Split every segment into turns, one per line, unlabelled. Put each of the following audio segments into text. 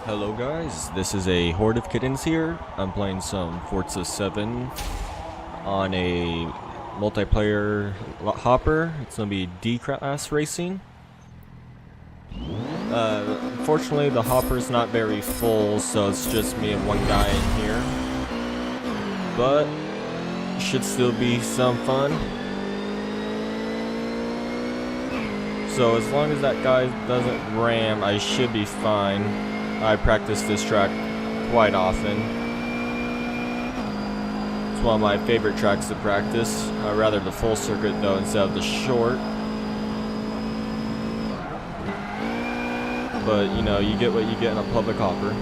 Hello guys, this is a horde of kittens here. I'm playing some Forza 7 on a multiplayer hopper. It's gonna be D-class racing. Unfortunately the hopper's not very full, so it's just me and one guy in here. But should still be some fun. So as long as that guy doesn't ram, I should be fine. I practice this track quite often. It's one of my favorite tracks to practice. I'd rather the full circuit though instead of the short. But you know, you get what you get in a public hopper.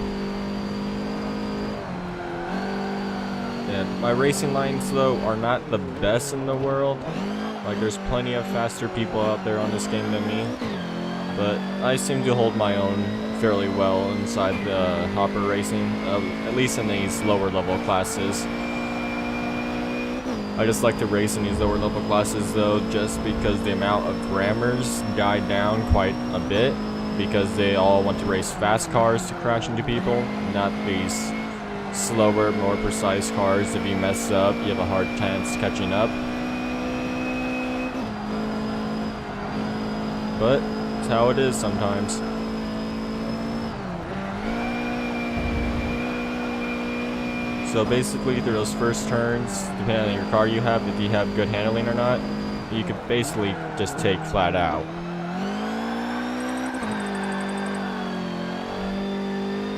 And my racing lines though are not the best in the world. Like there's plenty of faster people out there on this game than me. But I seem to hold my own fairly well inside the hopper racing, at least in these lower level classes. I just like to race in these lower level classes though, just because the amount of rammers died down quite a bit, because they all want to race fast cars to crash into people, not these slower, more precise cars. If you mess up, you have a hard chance catching up. But it's how it is sometimes. So basically through those first turns, depending on your car you have, if you have good handling or not, you could basically just take flat out.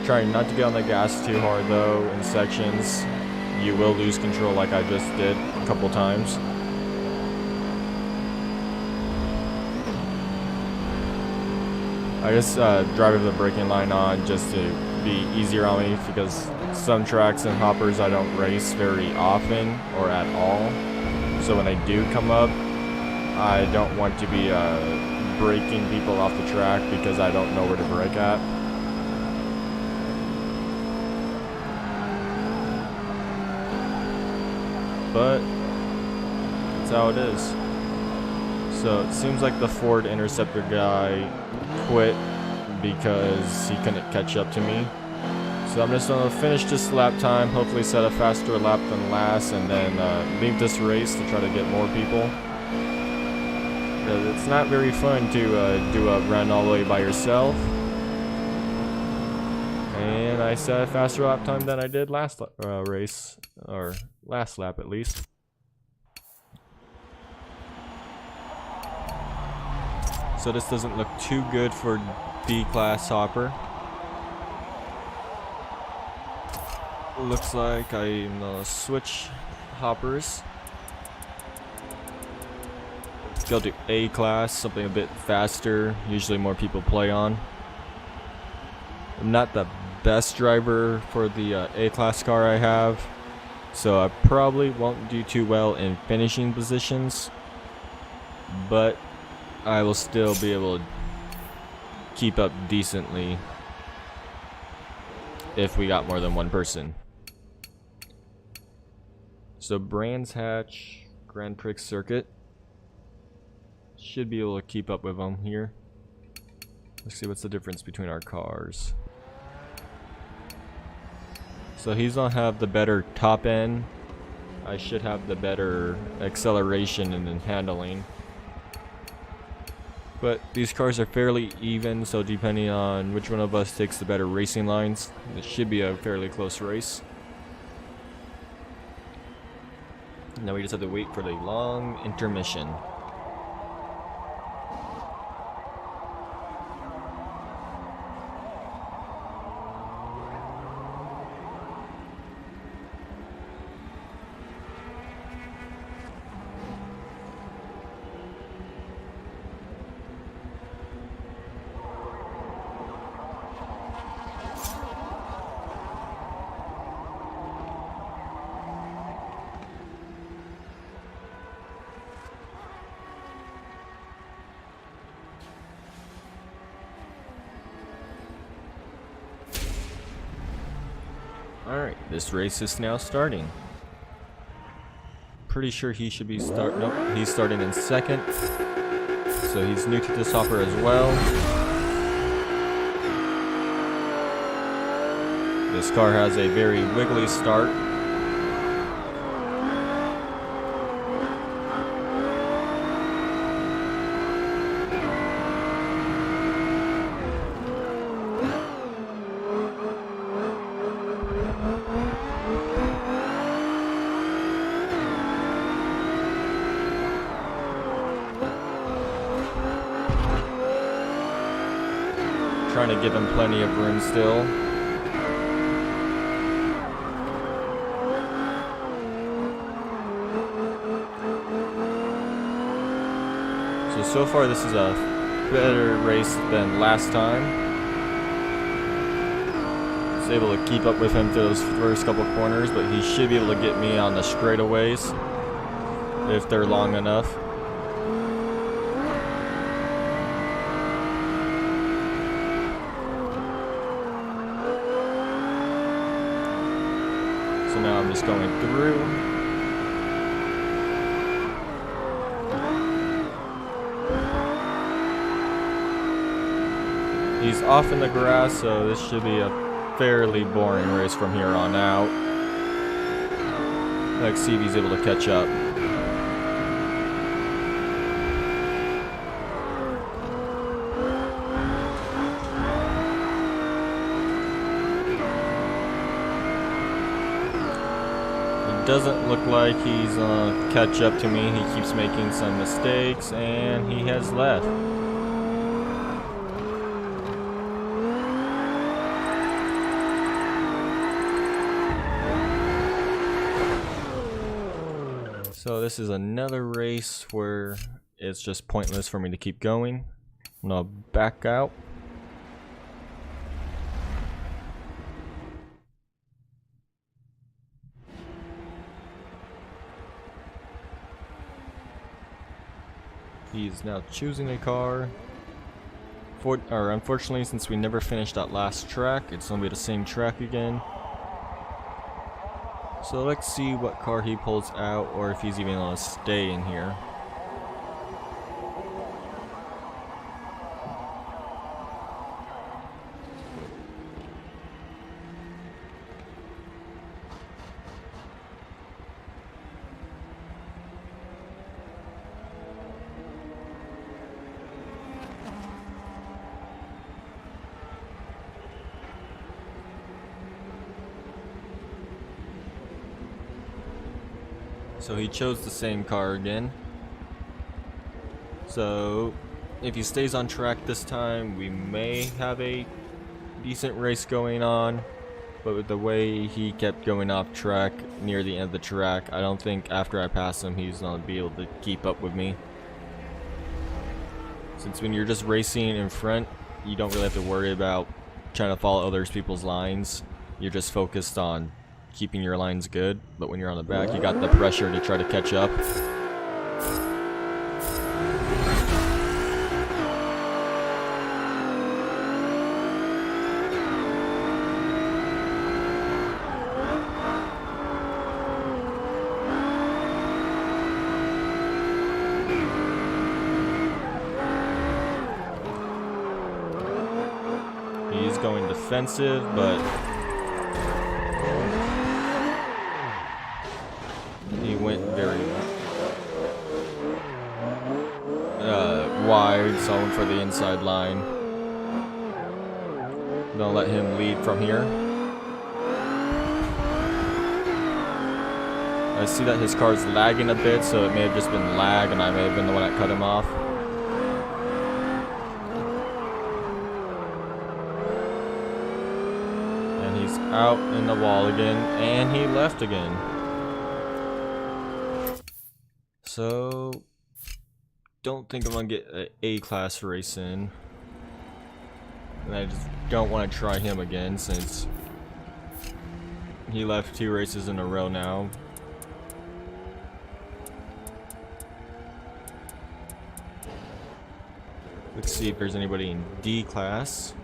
Trying not to get on the gas too hard though in sections. You will lose control like I just did a couple times. I just drive with the braking line on just to be easier on me, because some tracks and hoppers I don't race very often or at all. So when they do come up, I don't want to be braking people off the track because I don't know where to brake at. But that's how it is. So it seems like the Ford Interceptor guy quit because he couldn't catch up to me. So I'm just gonna finish this lap time, hopefully set a faster lap than last, and then leave this race to try to get more people. It's not very fun to do a run all the way by yourself. And I set a faster lap time than I did last race, or last lap at least. So this doesn't look too good for D-class hopper. Looks like I'm gonna switch hoppers. Go to A-class, something a bit faster, usually more people play on. I'm not the best driver for the A-class car I have, so I probably won't do too well in finishing positions, but I will still be able to keep up decently if we got more than one person. So Brands Hatch Grand Prix circuit, should be able to keep up with them here. Let's see what's the difference between our cars. So he's gonna have the better top end. I should have the better acceleration and handling. But these cars are fairly even, so depending on which one of us takes the better racing lines, it should be a fairly close race. Now we just have to wait for the long intermission. Alright, this race is now starting. pretty sure he should be nope, he's starting in second. So he's new to this hopper as well. This car has a very wiggly start. Trying to give him plenty of room still. So far this is a better race than last time. I was able to keep up with him through those first couple corners, but he should be able to get me on the straightaways if they're long enough. So now I'm just going through. He's off in the grass, so this should be a fairly boring race from here on out. Let's see if he's able to catch up. It doesn't look like he's gonna catch up to me. He keeps making some mistakes, and he has left. So this is another race where it's just pointless for me to keep going. I'm gonna back out. He's now choosing a car. Unfortunately, since we never finished that last track, it's gonna be the same track again. So let's see what car he pulls out, or if he's even gonna stay in here. So he chose the same car again. So if he stays on track this time, we may have a decent race going on. But with the way he kept going off track near the end of the track, I don't think after I pass him he's gonna be able to keep up with me. Since when you're just racing in front, you don't really have to worry about trying to follow other people's lines. You're just focused on keeping your lines good, but when you're on the back, you got the pressure to try to catch up. He's going defensive, but he went very wide, so I went for the inside line. Gonna let him lead from here. I see that his car's lagging a bit, so it may have just been lag, and I may have been the one that cut him off. And he's out in the wall again, and he left again. So, don't think I'm gonna get an A-class race in. And I just don't want to try him again since he left 2 races in a row now. Let's see if there's anybody in D-class.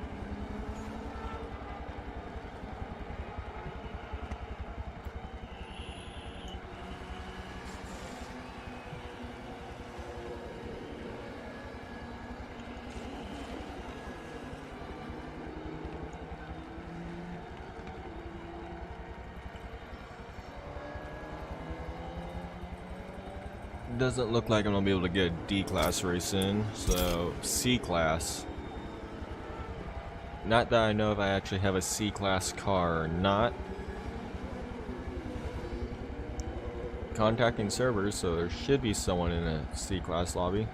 Doesn't look like I'm gonna be able to get a D-class race in, so C-class. Not that I know if I actually have a C-class car or not. Contacting servers, so there should be someone in a C-class lobby.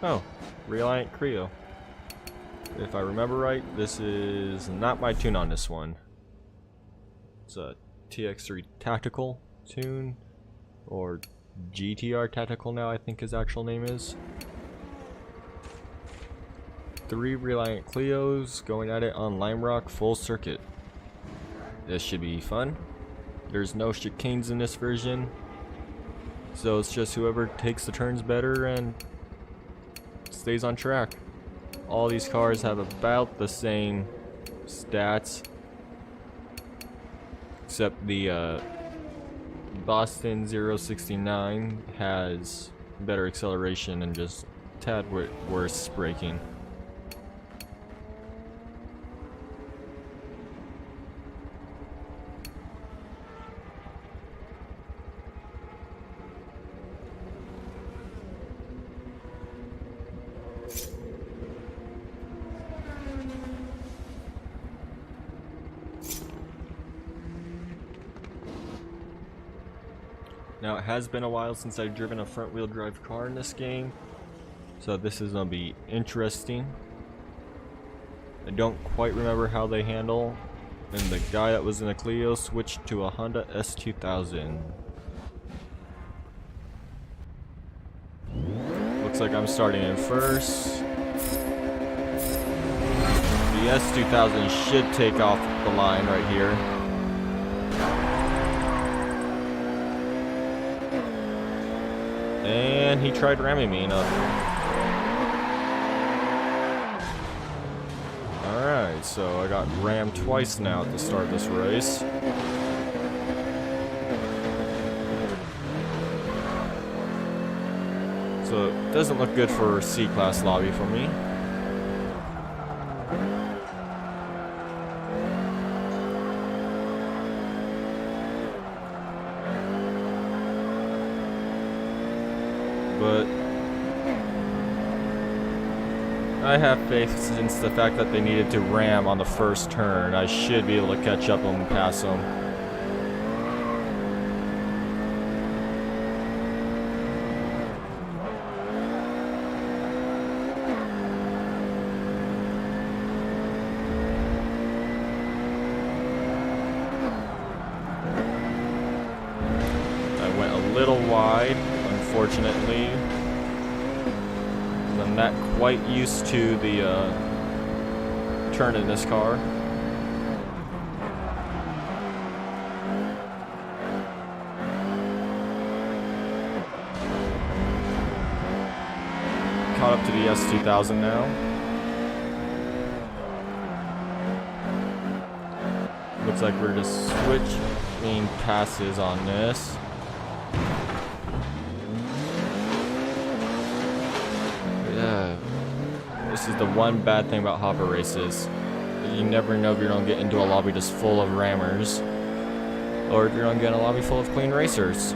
Oh, Reliant Creo. If I remember right, this is not my tune on this one. It's a TX3 Tactical tune, or GTR Tactical now I think his actual name is. 3 Reliant Clios going at it on Lime Rock full circuit. This should be fun. There's no chicanes in this version, so it's just whoever takes the turns better and stays on track. All these cars have about the same stats, except the Boston 069 has better acceleration and just a tad worse braking. Now, it has been a while since I've driven a front-wheel drive car in this game, so this is going to be interesting. I don't quite remember how they handle, and the guy that was in the Clio switched to a Honda S2000. Looks like I'm starting in first. The S2000 should take off the line right here. And he tried ramming me enough. Alright, so I got rammed twice now at the start of this race. So it doesn't look good for C-class lobby for me. But I have faith since the fact that they needed to ram on the first turn. I should be able to catch up and pass them. I went a little wide, unfortunately. I'm not quite used to the turn in this car. Caught up to the S2000 now. Looks like we're just switching passes on this. This is the one bad thing about hopper races. You never know if you're gonna get into a lobby just full of rammers, or if you're gonna get in a lobby full of clean racers.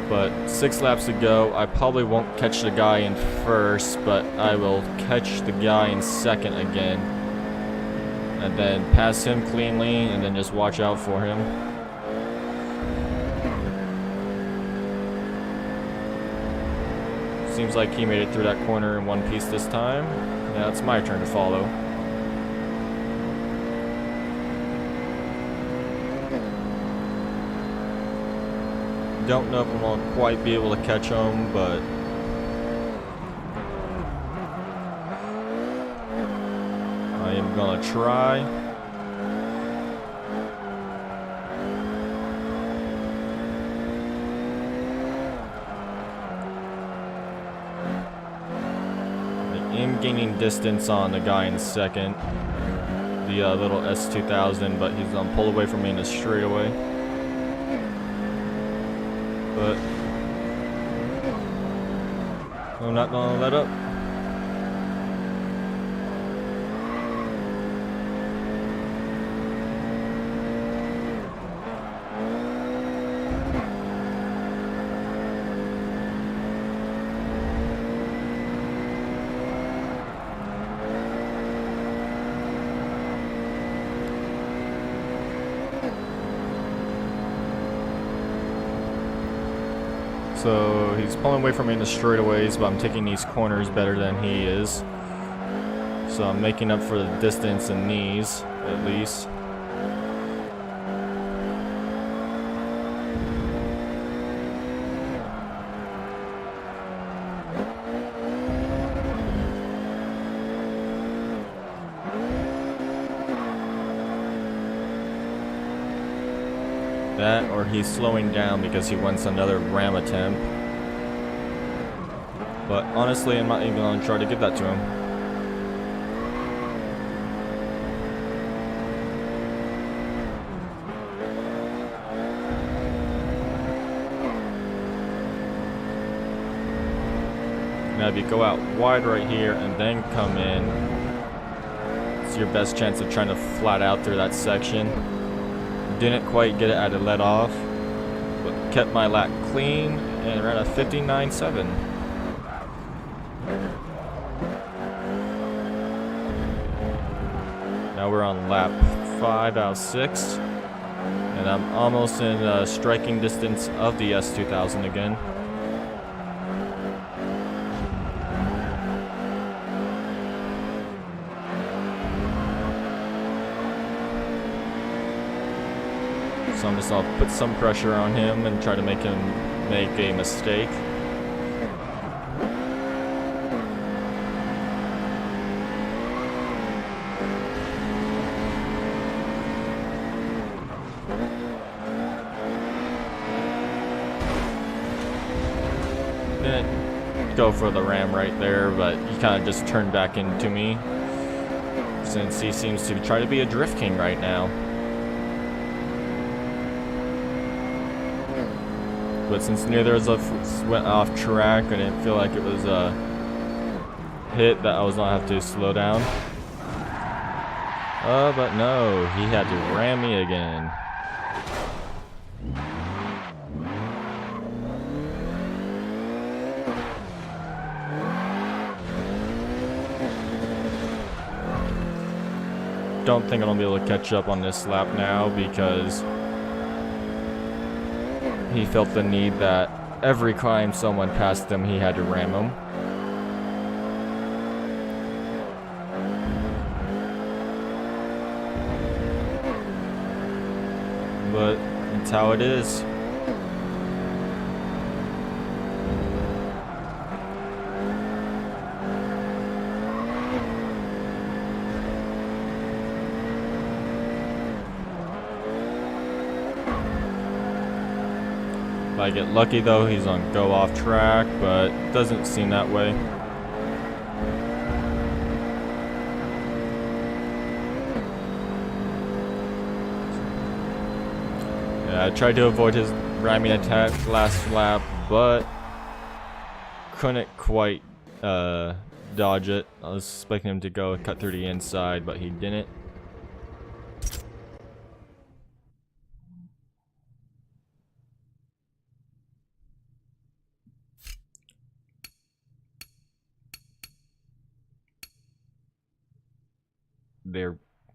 But 6 laps to go. I probably won't catch the guy in first, but I will catch the guy in second again, and then pass him cleanly, and then just watch out for him. Seems like he made it through that corner in one piece this time. Now it's my turn to follow. Don't know if I'm gonna quite be able to catch him, but I am gonna try. Gaining distance on the guy in second, the little S2000, but he's gonna pull away from me in a straightaway. But I'm not gonna let up. So he's pulling away from me in the straightaways, but I'm taking these corners better than he is. So I'm making up for the distance in these, at least. That, or he's slowing down because he wants another ram attempt. But honestly, I'm not even going to try to give that to him. Now if you go out wide right here and then come in, it's your best chance of trying to flat out through that section. Didn't quite get it at a let off, but kept my lap clean and ran a 59.7. Now we're on lap 5 out of 6, and I'm almost in striking distance of the S2000 again. So I'm just gonna put some pressure on him and try to make him make a mistake. Didn't go for the ram right there, but he kind of just turned back into me, since he seems to try to be a drift king right now. But since neither of us went off track, I didn't feel like it was a hit that I was gonna have to slow down. But no, he had to ram me again. Don't think I'm gonna be able to catch up on this lap now because he felt the need that every time someone passed him, he had to ram him. But that's how it is. If I get lucky though, he's on go off track, but it doesn't seem that way. Yeah, I tried to avoid his ramming attack last lap, but couldn't quite dodge it. I was expecting him to go and cut through the inside, but he didn't.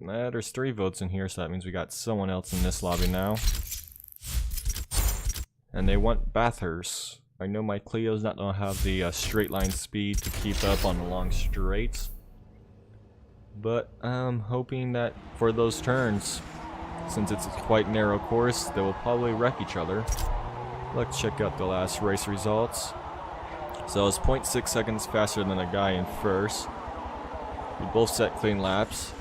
There's 3 votes in here, so that means we got someone else in this lobby now. And they want Bathurst. I know my Clio's not gonna have the straight line speed to keep up on the long straights, but I'm hoping that for those turns, since it's a quite narrow course, they will probably wreck each other. Let's check out the last race results. So I was 0.6 seconds faster than the guy in first. We both set clean laps.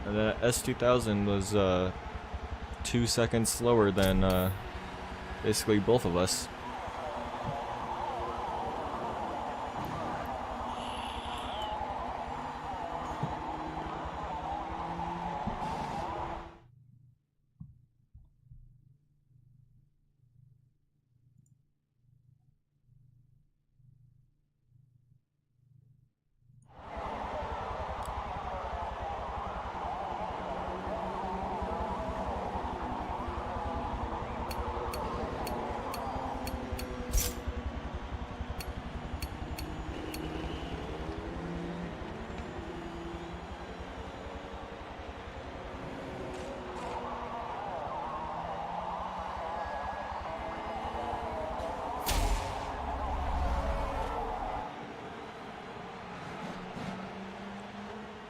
And then S2000 was 2 seconds slower than basically both of us.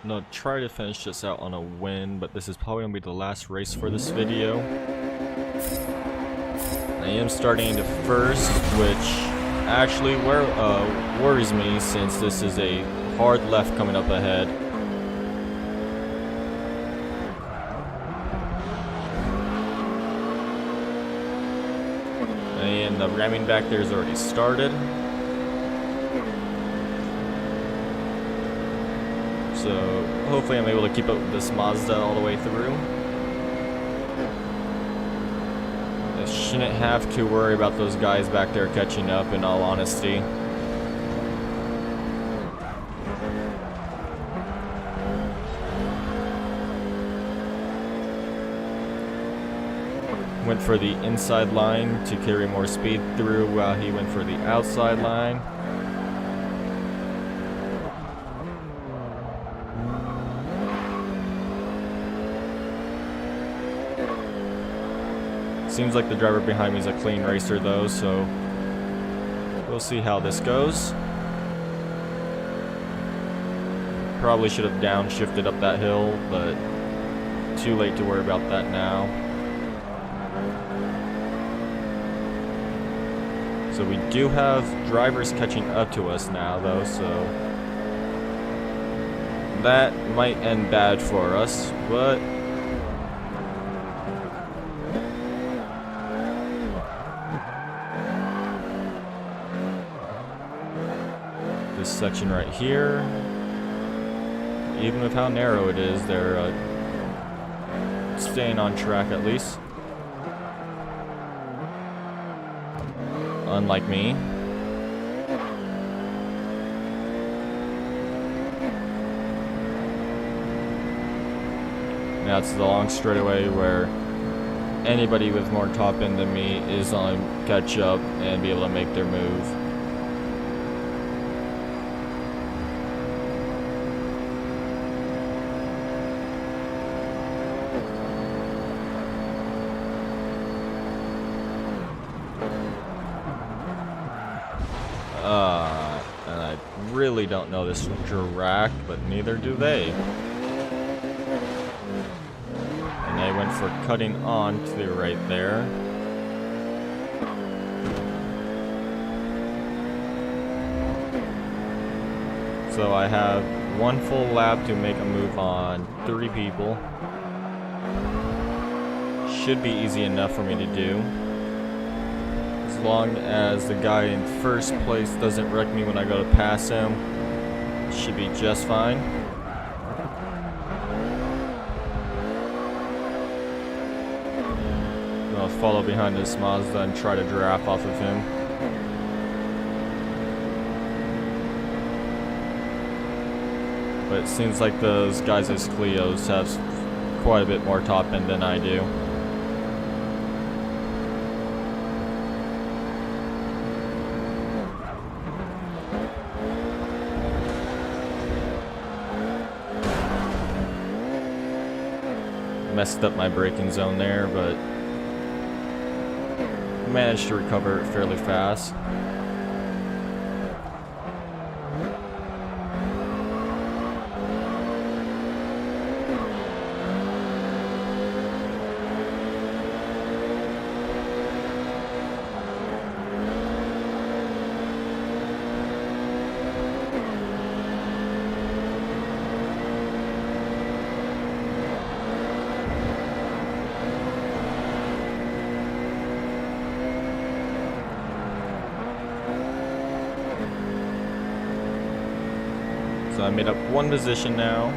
No, try to finish this out on a win, but this is probably gonna be the last race for this video. I am starting to first, which actually worries me since this is a hard left coming up ahead. And the ramming back there is already started. So hopefully I'm able to keep up with this Mazda all the way through. I shouldn't have to worry about those guys back there catching up, in all honesty. Went for the inside line to carry more speed through while he went for the outside line. Seems like the driver behind me is a clean racer though, so we'll see how this goes. Probably should have downshifted up that hill, but too late to worry about that now. So we do have drivers catching up to us now though, so that might end bad for us, but this section right here, even with how narrow it is, they're staying on track at least. Unlike me. Now it's the long straightaway where anybody with more top end than me is on catch up and be able to make their move. And I really don't know this track, but neither do they. And they went for cutting on to the right there. So I have one full lap to make a move on 3 people. Should be easy enough for me to do. As long as the guy in first place doesn't wreck me when I go to pass him, should be just fine. I'll follow behind this Mazda and try to draft off of him. But it seems like those guys as Clios have quite a bit more top end than I do. Messed up my braking zone there, but managed to recover it fairly fast. So I made up 1 position now.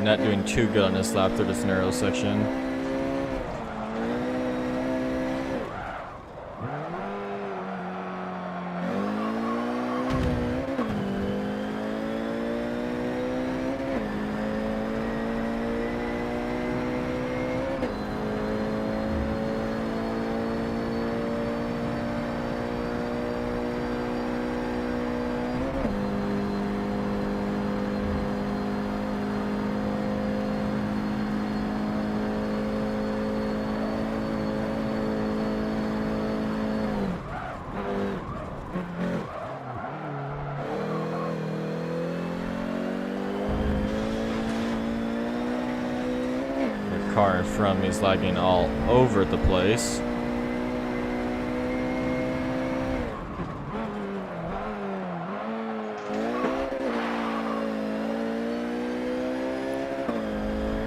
Not doing too good on this lap through this narrow section. car in front of me is lagging all over the place.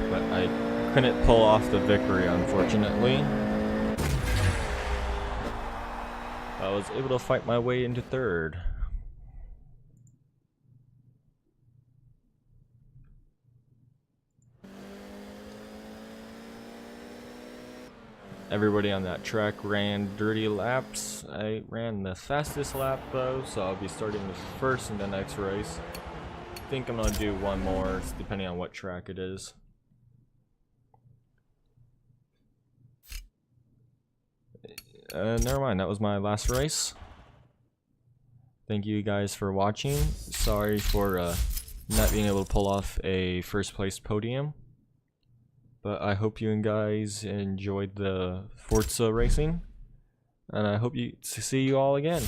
But I couldn't pull off the victory, unfortunately. I was able to fight my way into third. Everybody on that track ran dirty laps. I ran the fastest lap though, so I'll be starting with first in the next race. I think I'm gonna do one more, depending on what track it is. Never mind, that was my last race. Thank you guys for watching. Sorry for not being able to pull off a first place podium. But I hope you guys enjoyed the Forza racing, and I hope to see you all again.